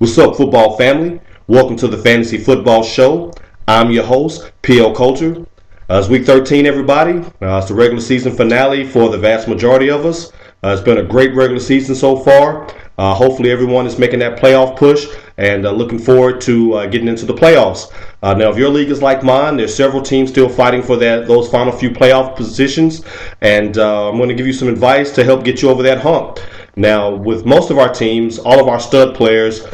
What's up, football family? Welcome to the Fantasy Football Show. I'm your host, PL Culture. It's week 13, everybody. It's the regular season finale for the vast majority of us. It's been a great regular season so far. Hopefully, everyone is making that playoff push and looking forward to getting into the playoffs. Now, if your league is like mine, there's several teams still fighting for those final few playoff positions, and I'm going to give you some advice to help get you over that hump. Now, with most of our teams, all of our stud players,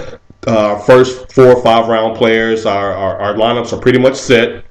first 4 or 5 round players, our lineups are pretty much set.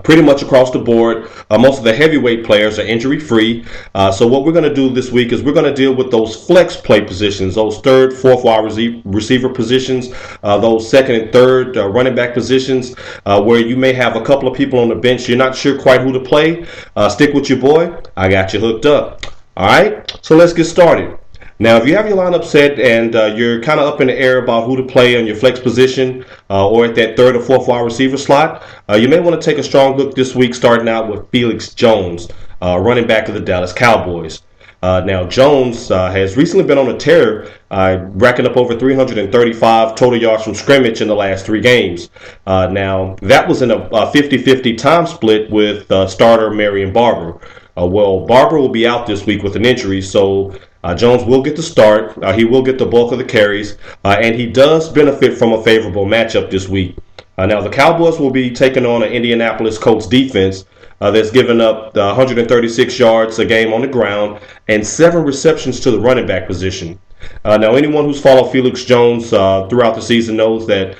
Pretty much across the board. Most of the heavyweight players are injury free. So what we're going to do this week is we're going to deal with those flex play positions, those third, fourth wide receiver positions, those second and third running back positions, where you may have a couple of people on the bench. You're not sure quite who to play. Stick with your boy. I got you hooked up. All right. So let's get started. Now, if you have your lineup set and you're kind of up in the air about who to play on your flex position or at that third or fourth wide receiver slot, you may want to take a strong look this week, starting out with Felix Jones, running back of the Dallas Cowboys. Now, Jones has recently been on a tear, racking up over 335 total yards from scrimmage in the last 3 games. Now, that was in a 50-50 time split with starter Marion Barber. Barber will be out this week with an injury, so Jones will get the start. He will get the bulk of the carries, and he does benefit from a favorable matchup this week. Now, the Cowboys will be taking on an Indianapolis Colts defense that's given up 136 yards a game on the ground and 7 receptions to the running back position. Now, anyone who's followed Felix Jones throughout the season knows that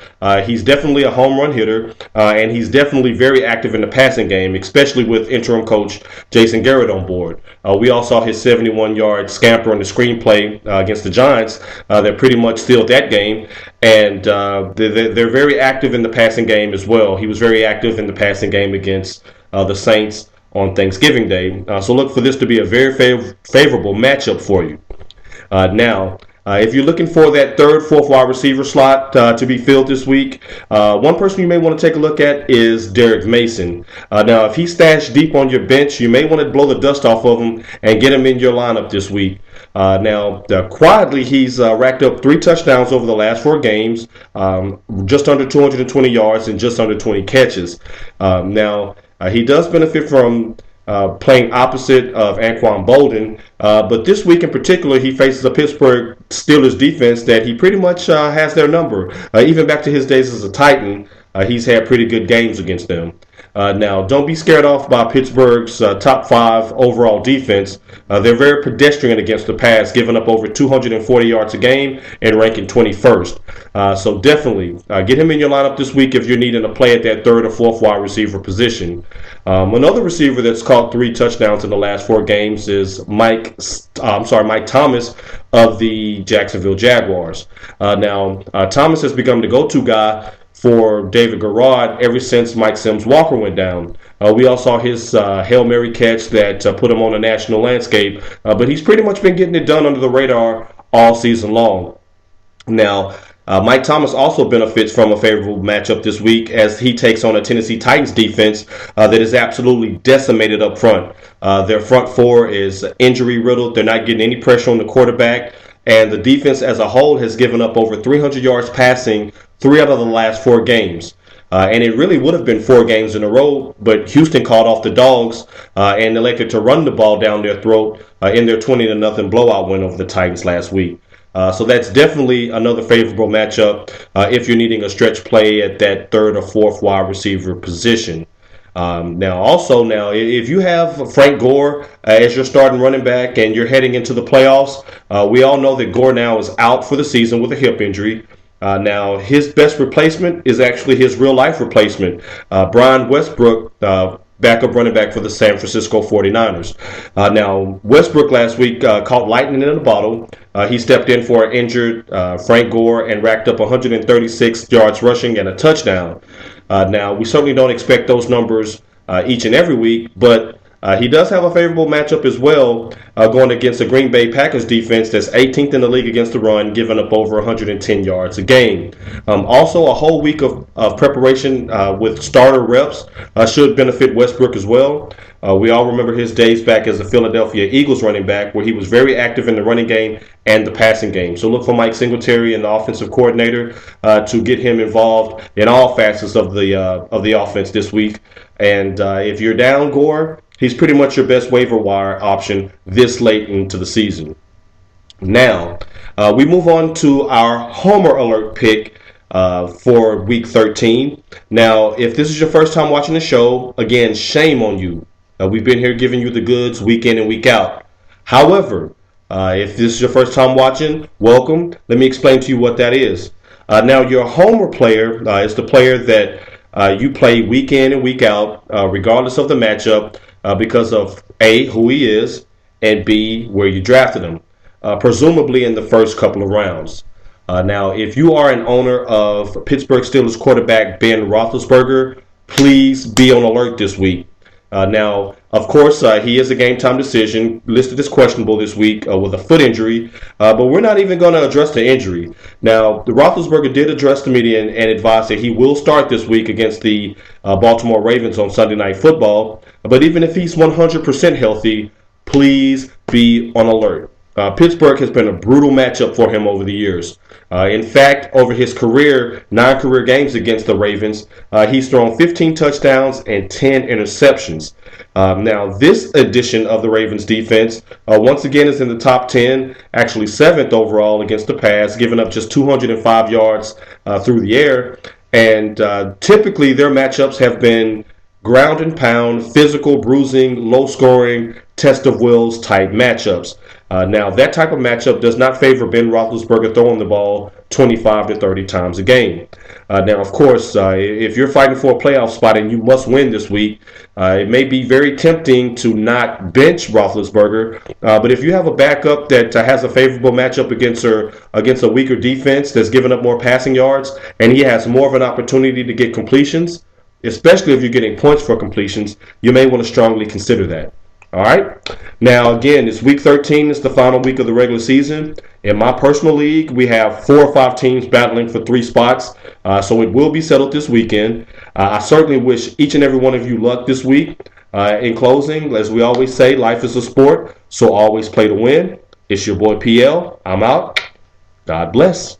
he's definitely a home run hitter, and he's definitely very active in the passing game, especially with interim coach Jason Garrett on board. We all saw his 71-yard scamper on the screenplay against the Giants that pretty much sealed that game, and they're very active in the passing game as well. He was very active in the passing game against the Saints on Thanksgiving Day. So look for this to be a very favorable matchup for you. Now, if you're looking for that third, fourth wide receiver slot to be filled this week, one person you may want to take a look at is Derek Mason. Now, if he's stashed deep on your bench, you may want to blow the dust off of him and get him in your lineup this week. Now, quietly, he's racked up 3 touchdowns over the last 4 games, just under 220 yards and just under 20 catches. Now, he does benefit from playing opposite of Anquan Bolden. But this week in particular, he faces a Pittsburgh Steelers defense that he pretty much has their number. Even back to his days as a Titan, he's had pretty good games against them. Now, don't be scared off by Pittsburgh's top 5 overall defense. They're very pedestrian against the pass, giving up over 240 yards a game and ranking 21st. So definitely get him in your lineup this week if you're needing to play at that third or fourth wide receiver position. Another receiver that's caught 3 touchdowns in the last 4 games is Mike Thomas of the Jacksonville Jaguars. Now, Thomas has become the go-to guy for David Garrard ever since Mike Sims-Walker went down. We all saw his Hail Mary catch that put him on the national landscape, but he's pretty much been getting it done under the radar all season long. Now, Mike Thomas also benefits from a favorable matchup this week as he takes on a Tennessee Titans defense that is absolutely decimated up front. Their front 4 is injury riddled. They're not getting any pressure on the quarterback, and the defense as a whole has given up over 300 yards passing 3 out of the last 4 games. And it really would have been 4 games in a row, but Houston called off the Dogs and elected to run the ball down their throat in their 20-0 blowout win over the Titans last week. So that's definitely another favorable matchup if you're needing a stretch play at that third or fourth wide receiver position. Now, if you have Frank Gore as your starting running back and you're heading into the playoffs, we all know that Gore now is out for the season with a hip injury. Now, his best replacement is actually his real-life replacement, Brian Westbrook, backup running back for the San Francisco 49ers. Now, Westbrook last week caught lightning in a bottle. He stepped in for an injured Frank Gore and racked up 136 yards rushing and a touchdown. Now, we certainly don't expect those numbers each and every week, but He does have a favorable matchup as well, going against the Green Bay Packers defense that's 18th in the league against the run, giving up over 110 yards a game. Also, a whole week of preparation with starter reps should benefit Westbrook as well. We all remember his days back as a Philadelphia Eagles running back, where he was very active in the running game and the passing game. So look for Mike Singletary and the offensive coordinator to get him involved in all facets of the offense this week. And if you're down Gore, he's pretty much your best waiver wire option this late into the season. Now, we move on to our Homer Alert pick for Week 13. Now, if this is your first time watching the show, again, shame on you. We've been here giving you the goods week in and week out. However, if this is your first time watching, welcome. Let me explain to you what that is. Now, your Homer player is the player that you play week in and week out, regardless of the matchup, because of A, who he is, and B, where you drafted him, presumably in the first couple of rounds. Now, if you are an owner of Pittsburgh Steelers quarterback Ben Roethlisberger, please be on alert this week. Now, of course, he is a game-time decision, listed as questionable this week with a foot injury, but we're not even going to address the injury. Now, the Roethlisberger did address the media and advise that he will start this week against the Baltimore Ravens on Sunday Night Football, but even if he's 100% healthy, please be on alert. Pittsburgh has been a brutal matchup for him over the years. In fact, over his career, 9 career games against the Ravens, he's thrown 15 touchdowns and 10 interceptions. Now, this edition of the Ravens defense, once again, is in the top 10, actually 7th overall against the pass, giving up just 205 yards through the air. And typically, their matchups have been ground and pound, physical, bruising, low scoring, test of wills type matchups. Now, that type of matchup does not favor Ben Roethlisberger throwing the ball 25 to 30 times a game. Now, of course, if you're fighting for a playoff spot and you must win this week, it may be very tempting to not bench Roethlisberger. But if you have a backup that has a favorable matchup against a weaker defense that's giving up more passing yards, and he has more of an opportunity to get completions, especially if you're getting points for completions, you may want to strongly consider that. All right. Now, again, it's week 13. It's the final week of the regular season. In my personal league, we have 4 or 5 teams battling for 3 spots. So it will be settled this weekend. I certainly wish each and every one of you luck this week. In closing, as we always say, life is a sport, so always play to win. It's your boy PL. I'm out. God bless.